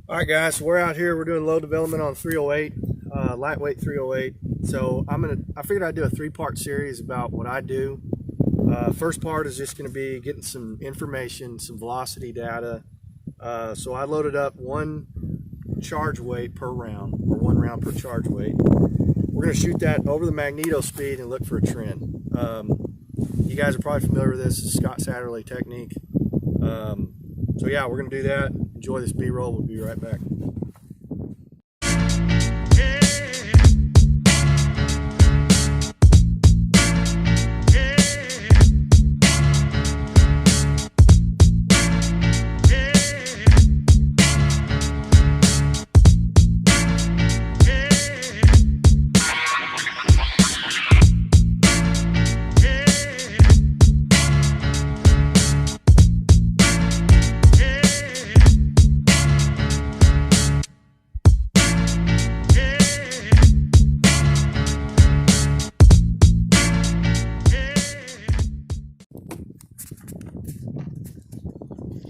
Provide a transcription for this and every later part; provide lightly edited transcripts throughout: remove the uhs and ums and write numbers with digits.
All right, guys, so we're out here. We're doing load development on 308, lightweight 308. So I figured I'd do a three-part series about what I do. First part is just going to be getting some information, some velocity data. So I loaded up one charge weight per round, or 1 round per charge weight. We're going to shoot that over the magneto speed and look for a trend. You guys are probably familiar with this. It's Scott Satterley technique. So yeah, we're going to do that. Enjoy this B-roll. We'll be right back.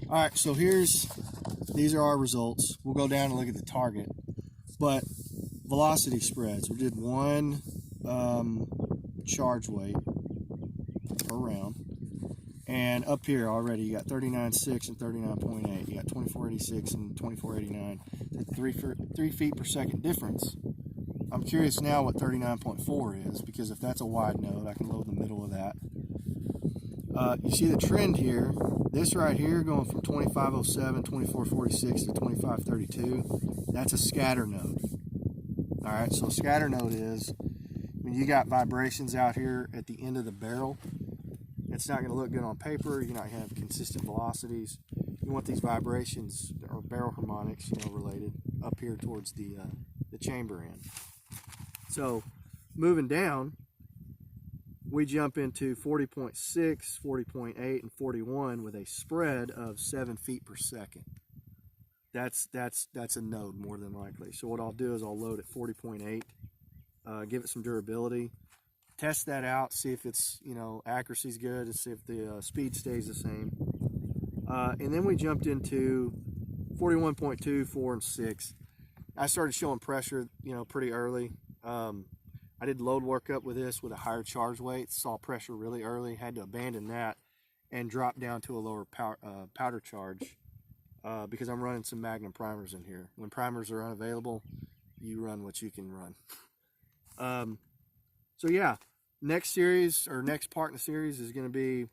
All right, so these are our results. We'll go down and look at the target. But velocity spreads, we did one charge weight per round. And up here already, you got 39.6 and 39.8. You got 24.86 and 24.89. 3 feet per second difference. I'm curious now what 39.4 is, because if that's a wide node, I can load the middle of that. You see the trend here. This right here going from 2507, 2446 to 2532. That's a scatter node. All right, so a scatter node is when you got vibrations out here at the end of the barrel. It's not going to look good on paper. You're not going to have consistent velocities. You want these vibrations or barrel harmonics, related up here towards the chamber end. So moving down, we jump into 40.6, 40.8, and 41 with a spread of 7 feet per second. That's a node more than likely. So what I'll do is I'll load at 40.8, give it some durability, test that out, see if it's accuracy's good, and see if the speed stays the same. And then we jumped into 41.2, 4, and 6. I started showing pressure, pretty early. I did load workup with this with a higher charge weight, saw pressure really early, had to abandon that and drop down to a lower powder charge because I'm running some Magnum primers in here. When primers are unavailable, you run what you can run. So yeah, next part in the series is going to be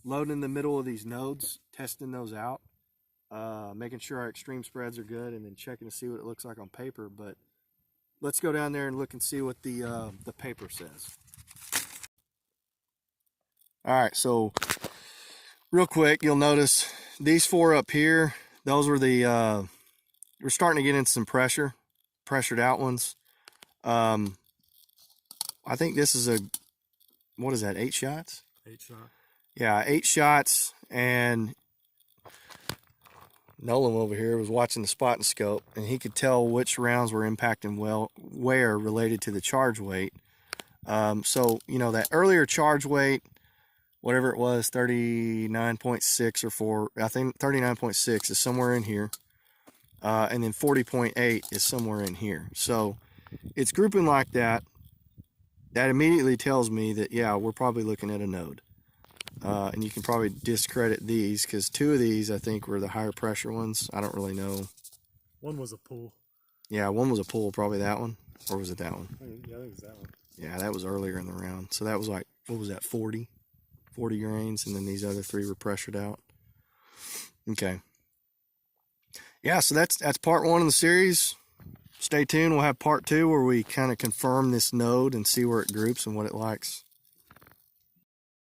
loading in the middle of these nodes, testing those out, making sure our extreme spreads are good, and then checking to see what it looks like on paper. But let's go down there and look and see what the paper says. All right, so real quick, you'll notice these 4 up here, those were we're starting to get into some pressured out ones. I think this is what is that, 8 shots? 8 shot. Yeah, 8 shots, and Nolan over here was watching the spot and scope, and he could tell which rounds were impacting where related to the charge weight. So, that earlier charge weight, whatever it was, 39.6 or 4, I think 39.6 is somewhere in here. And then 40.8 is somewhere in here. So it's grouping like that. That immediately tells me that, yeah, we're probably looking at a node. And you can probably discredit these because 2 of these I think were the higher pressure ones. I don't really know. One was a pull. Yeah, one was a pull, probably that one. Or was it that one? Yeah, I think it's that one. Yeah, that was earlier in the round. So that was like, what was that, 40 grains, and then these other 3 were pressured out. Okay. Yeah, so that's part 1 of the series. Stay tuned. We'll have part 2 where we kind of confirm this node and see where it groups and what it likes.